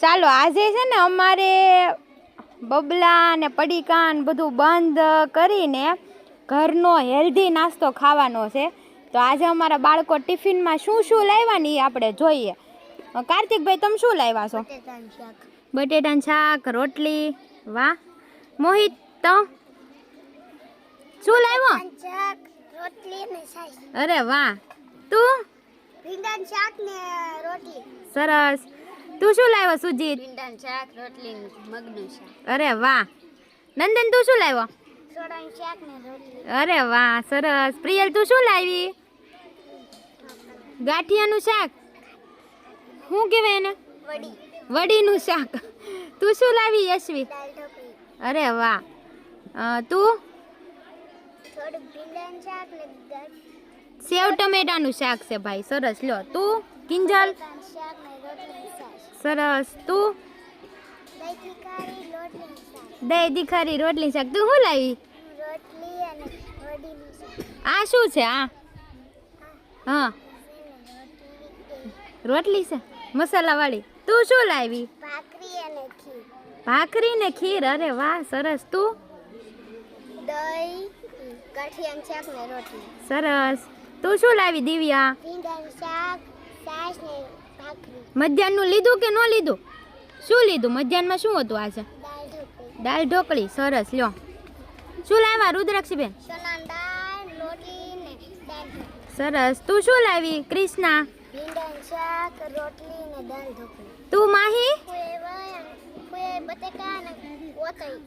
ચાલો આજે છે ને અમારે બબલા ને પડીકા ને બધું બંધ કરીને ઘરનો હેલ્ધી નાસ્તો ખાવાનો છે. તો આજે અમારા બાળકો ટિફિનમાં શું શું લાવ્યા ને એ આપણે જોઈએ. કાર્તિકભાઈ તમે શું લાવ્યા છો? બટેટાનું શાક, રોટલી. વાહ. મોહિત તો શું લાવ્યો? અરે વાહ. તું? ભીંડાનું શાક ને રોટલી. સરસ. તું શું લાવ્યો સુજીત? ભીંડાનું શાક, રોટલી, મગનું શાક. અરે વાહ. નંદન તું શું લાવ્યો? સોડાનું શાક ને રોટલી. અરે વાહ સરસ. પ્રિયલ તું શું લાવી? ગાંઠિયાનું શાક. શું કહેવાય એને? વડી. વડીનું શાક. તું શું લાવી યશવી? દાળ ઢોકળી. અરે વાહ. તું? થોડું ભીંડાનું શાક ને દાળ. સેવ ટમેટાનું શાક છે ભાઈ. સરસ. લ્યો તું કિંજલ? બટાકાનું શાક ને રોટલી શાક. સરસ. તું? દહીં તીખારી રોટલી શાક. દહીં તીખારી રોટલી શાક. તું શું લાવી? રોટલી અને વડીનું શાક. આ શું છે આ? હા રોટલી છે મસાલાવાળી. તું શું લાવી? ભાખરી અને ખીર. ભાખરી ને ખીર. અરે વાહ સરસ. તું? દહીં, ગાંઠિયાનું શાક ને રોટલી. સરસ. તું શું લાવી દિવ્યા? ભીંડાનું શાક, છાશ ને ભાખરી. મધ્યાહનનું લીધું કે ન લીધું? શું લીધું? મધ્યાહનમાં શું હતું આજે? દાળ ઢોકળી. દાળ ઢોકળી. સરસ. લ્યો શું લાવ્યા રુદ્રાક્ષીબેન? ચણાની દાળ, રોટલી ને દાળ ઢોકળી. સરસ. તું શું લાવી કૃષ્ણા? ભીંડાનું શાક, રોટલી ને દાળ ઢોકળી. તું માહી? ફુએ બટેકા ને ઓતઈ.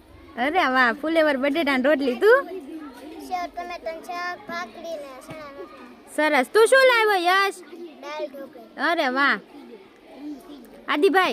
અરે વાહ. ફુલેવર બટેટા રોટલી. તું? સેવ ટમેટાનું શાક, ભાખરી ને ચણાનું શાક. સરસ. તું શું લાવ્યો યશ? દાળ ઢોકળી. અરે વાહ. આદિભાઈ